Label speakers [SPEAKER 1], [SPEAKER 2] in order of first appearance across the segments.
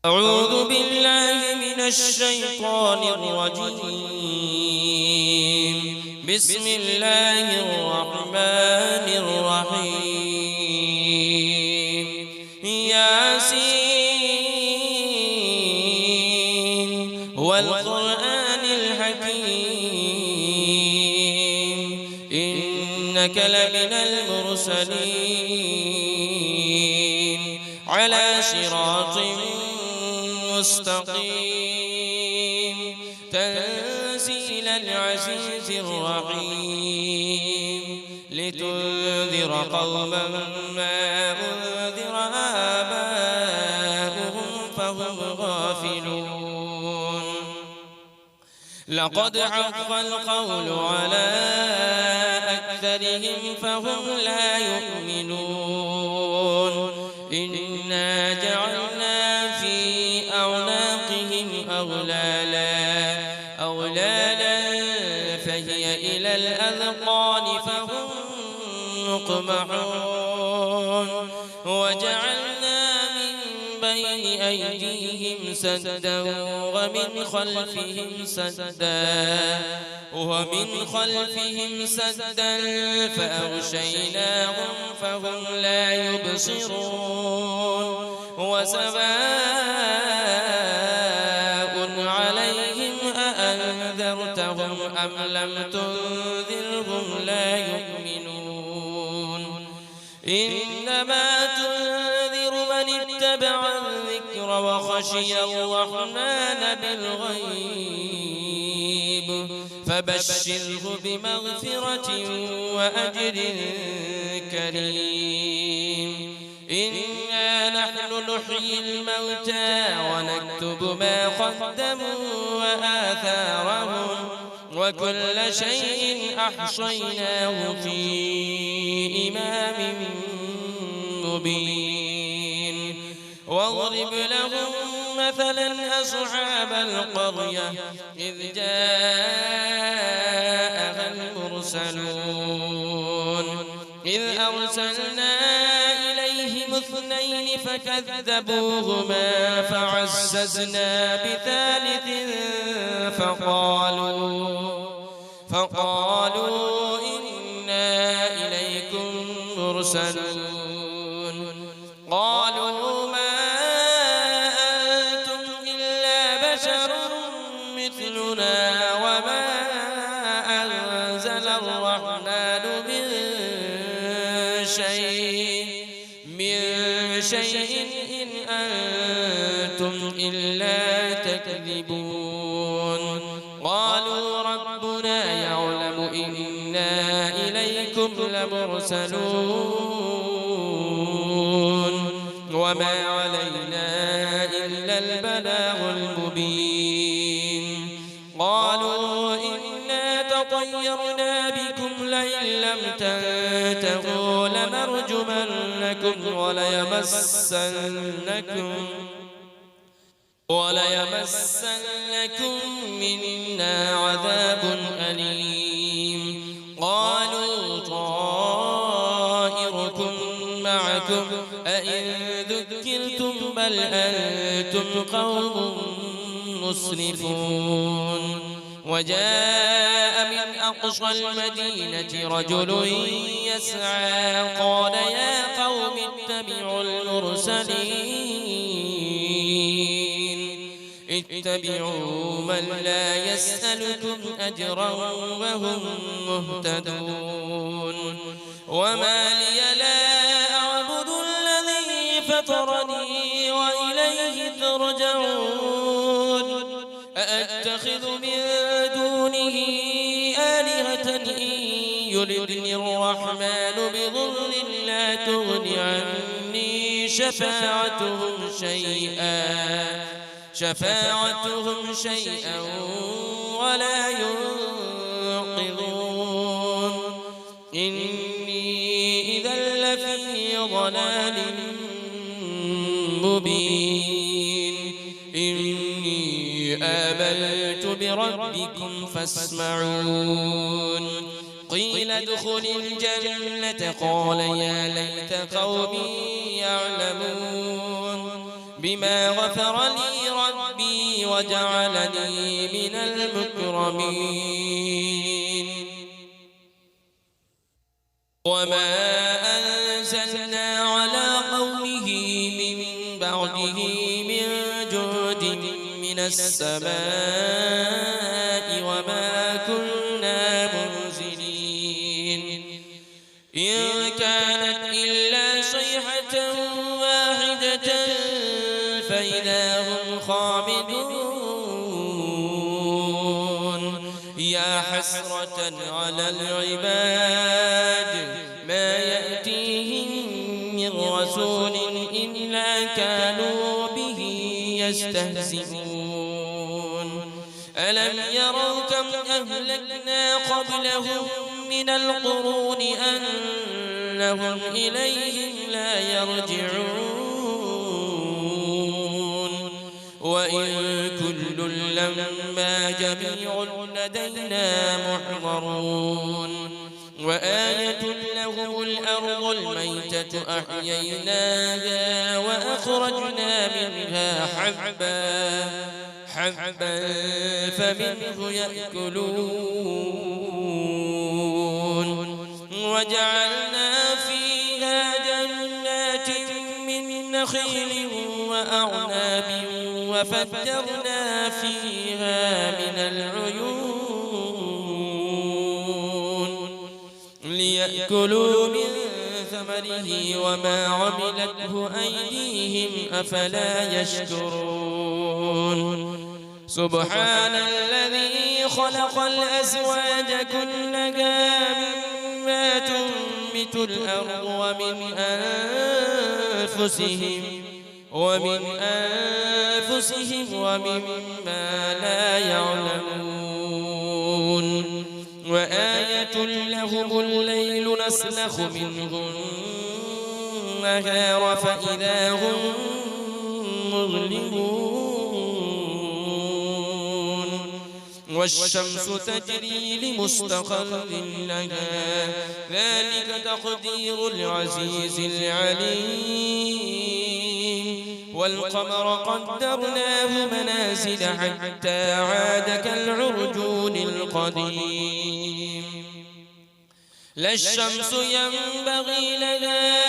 [SPEAKER 1] أعوذ بالله من الشيطان الرجيم. بسم الله الرحمن الرحيم. ياسين والقرآن الحكيم إنك لمن المرسلين على صراط مستقيم تنزيل العزيز الرحيم لتنذر قوما ما أنذر آباؤهم فهم غافلون. لقد حق القول على أكثرهم فهم لا يؤمنون. إنا جعلنا في أعناقهم أغلالا فهي إلى الأذقان فهم مقمحون. وجعلنا من بين أيديهم سدا ومن خلفهم سدا فأغشيناهم فهم لا يبصرون. وسواء عليهم أأنذرتهم أم لم تنذرهم لا يؤمنون. إنما تنذر من اتبع الذكر وخشي الرحمن بالغيب فبشره بمغفرة وأجر كريم. إنا نحن نحيي الموتى ونكتب ما قدموا وآثارهم وكل شيء أحصيناه في إمام مبين. واضرب لهم مثلا أصحاب القرية إذ جاءها المرسلون إذ أرسلنا إليهم اثنين فكذبوهما فعززنا بثالث فقالوا إنا إليكم مرسلون. قالوا ما أنتم إلا بشر مثلنا وما أنزل الرحمن من شيء إن أنتم إلا تكذبون. قالوا ربنا يعلم إنا إليكم لمرسلون وما علينا إلا البلاغ المبين. قالوا إنا تطيرنا بكم لئن لم تنتهوا لنرجمنكم وليمسنكم منا عذاب أليم. قالوا طائركم معكم أئن ذكرتم بل أنتم قوم مسرفون. وجاء من أقصى المدينة رجل يسعى قال يا قوم اتبعوا من لا يسألكم أجرا وهم مهتدون. وما لي لا أعبد الذي فطرني وإليه ترجعون. أأتخذ من دونه آلهة إن يردني الرحمن بضر لا تغن عني شفاعتهم شيئا ولا ينقذون. إني إذا لفي ضلال مبين. إني آمنت بربكم فاسمعون. قيل ادخل الجنة قال يا ليت قومي يعلمون. بما غفر لي ربي وجعلني من المكرمين وما أنزلنا على قومه من بعده من جود من السماء وما كنا منزلين إن كانت إلا صيحة واحدة فإذا هم خامدون يا حسرة على العباد ما يأتيهم من رسول إلا كانوا به يستهزئون ألم يروا كم أهلكنا قبلهم من القرون أنهم إليهم لا يرجعون وإن كل لما جميع لدينا محضرون وآية لهم الأرض الميتة أحييناها وأخرجنا منها حبا فمنه يأكلون وجعلنا فيها جنات من نخيل وأعناب وفجرنا فيها من العيون ليأكلوا من ثمره وما عملته أيديهم أفلا يشكرون سبحان الذي خلق الأزواج كلها مما تنبت الأرض ومن أنفسهم ومما لا يعلمون وآية لهم الليل نسلخ منه النهار فإذا هم مظلمون والشمس تجري لمستقر لها ذلك تقدير العزيز العليم والقمر قدرناه منازل حتى عاد كالعرجون القديم لا الشمس ينبغي لها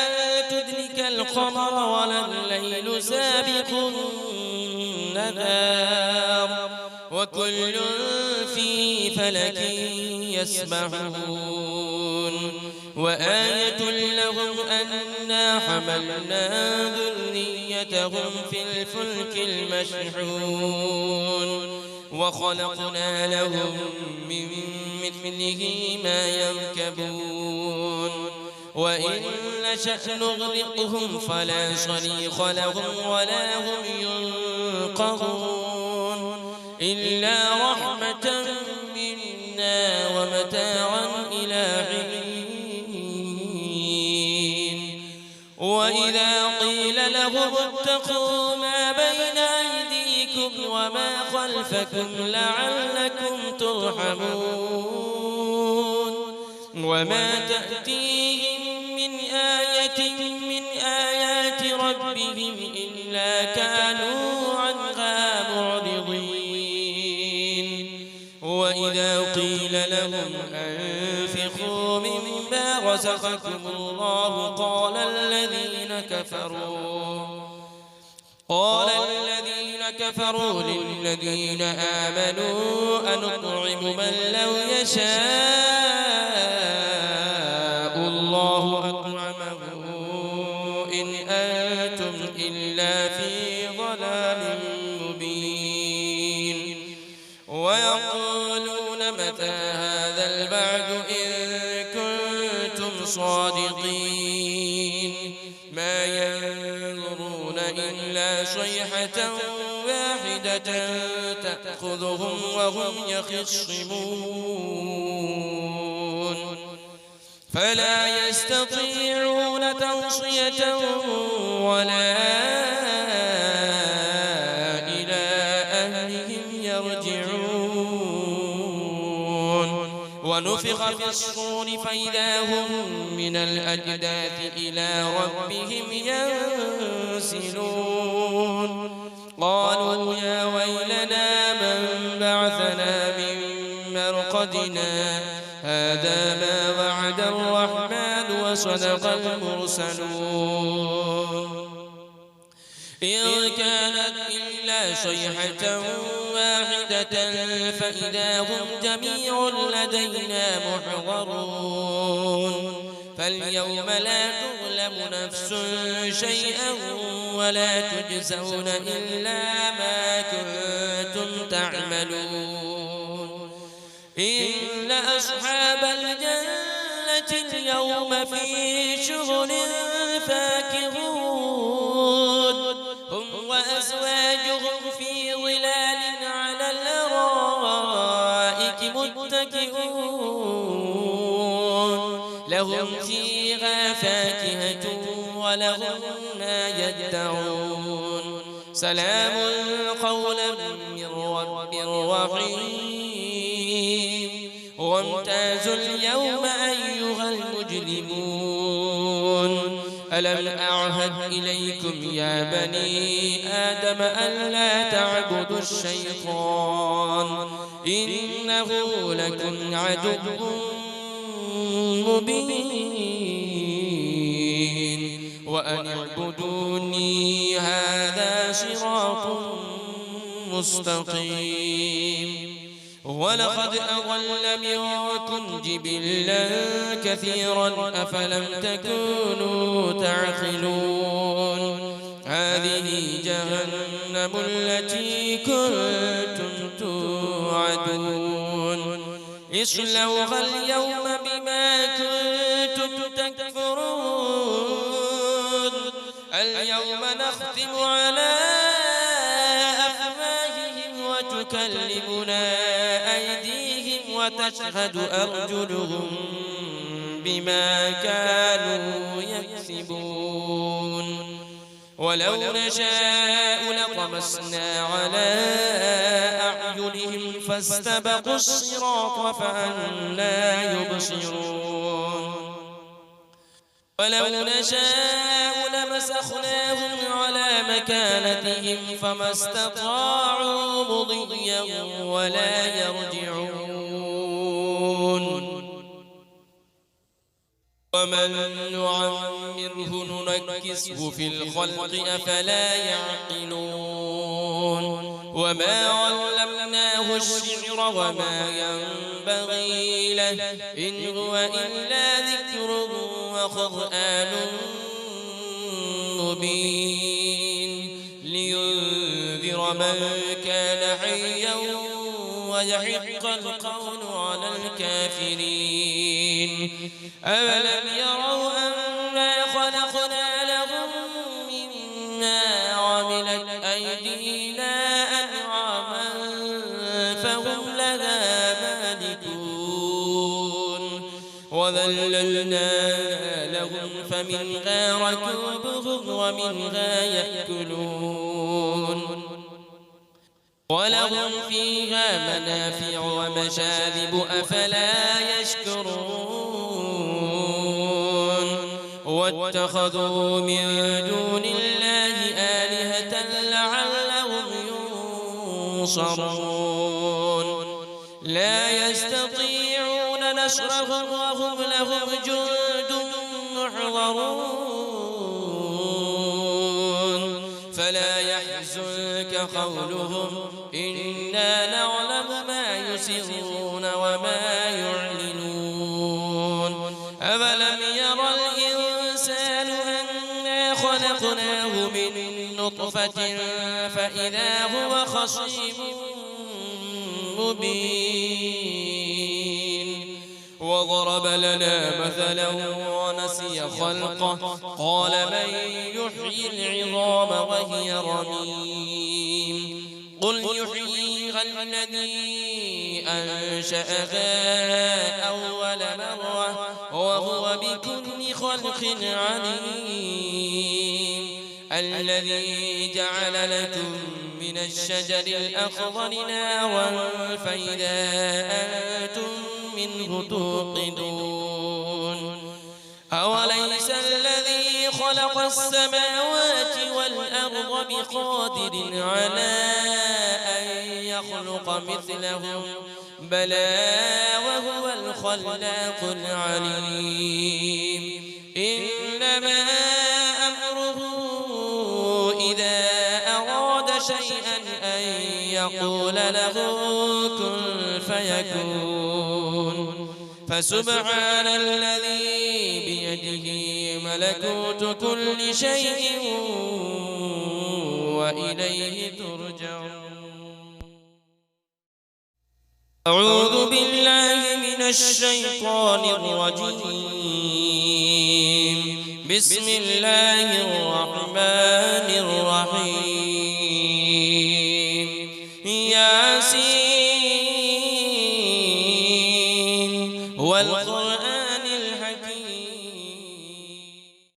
[SPEAKER 1] أن تدرك القمر ولا الليل سابق النهار وكل في فلك يسبحون وآية لهم أنا حملنا ذريتهم في الفلك المشحون وخلقنا لهم من مثله ما يركبون وإن نشأ نغرقهم فلا صريخ لهم ولا هم ينقذون إلا رحمة منا ومتاعا إلى حين وإذا قيل لهم اتقوا ما بين أيديكم وما خلفكم لعلكم ترحمون وما تأتيهم من آية من آيات ربهم إلا كانوا عنها معرضين وإذا قيل لهم أنفقوا مما رزقكم الله قال الذين كفروا للذين آمنوا أنطعم من لو يشاء الله أطعمه إن أنتم إلا في ضلال مبين ويقولون متى هذا البعد إن كنتم صادقين ما ينظرون إلا صيحة واحدة تأخذهم وهم يخصمون فلا يستطيعون توصية ولا إلى أهلهم يرجعون ونفخ في الصور فإذا هم من الأجداث إلى ربهم ينسلون يرسلون قالوا يا ويلنا من بعثنا من مرقدنا هذا ما وعد الرحمن وصدق المرسلون إن كانت إلا صيحة واحدة فإذا هم جميع لدينا محضرون فاليوم لا تظلم نفس شيئا ولا تجزون إلا ما كنتم تعملون إن أصحاب الجنة اليوم في شغل فاكهون هم وأزواجهم في ظلال على الأرائك متكئون لهم فيها فاكهة ولهم ما يدعون سلام قولا من رب رحيم وامتازوا اليوم أيها المجرمون ألم أعهد إليكم يا بني آدم ألا تعبدوا الشيطان إنه لكم عدو مبين وأن اعبدوني هذا صراط مستقيم ولقد أضل منكم جبلا كثيرا أفلم تكونوا تعقلون هذه جهنم التي كنتم توعدون اصلوها اليوم بما كنتم تكفرون اليوم نختم على أفواههم وتكلمنا أيديهم وتشهد أرجلهم بما كانوا يكسبون ولو نشاء لطمسنا على أعينهم فاستبقوا الصراط فأنى يبصرون ولو نشاء لمسخناهم على مكانتهم فما استطاعوا مضيا ولا يرجعون ومن نعمره ننكسه في الخلق أفلا يعقلون وما علمناه الشعر وما ينبغي له إن هو إلا ذكر وقرآن مبين لينذر من كان حيا ويحق القول على الكافرين أولم يروا أنا خلقنا لهم مما عملت أيدينا أنعاما فهم لها مالكون وذللنا لهم فمنها ركوبهم ومنها يأكلون ولهم فيها منافع ومشارب أفلا يشكرون واتخذوا من دون الله آلهة لعلهم ينصرون لا يستطيعون نصرهم وهم لهم جند محضرون فلا يحزنك قولهم إنا نعلم ما يسرون وما يعلنون أولم يرى الإنسان أنا خلقناه من نطفة فإذا هو خصيم مبين وضرب لنا مثلا ونسي خلقه قال من يحيي العظام وهي رميم قل يحييها الذي أنشأها أول مرة وهو بكل خلق عليم الذي جعل لكم من الشجر الأخضر نارا فإذا أنتم منه توقدون أوليس الذي خلق السماوات والأرض بقادر على أن يخلق مثلهم بلى وهو الخلاق العليم إنما أمره إذا أراد شيئا أن يقول له كن فيكون فسبحان الذي بيده ملكوت كل شيء وإليه ترجعون. أعوذ بالله من الشيطان الرجيم. بسم الله الرحمن الرحيم.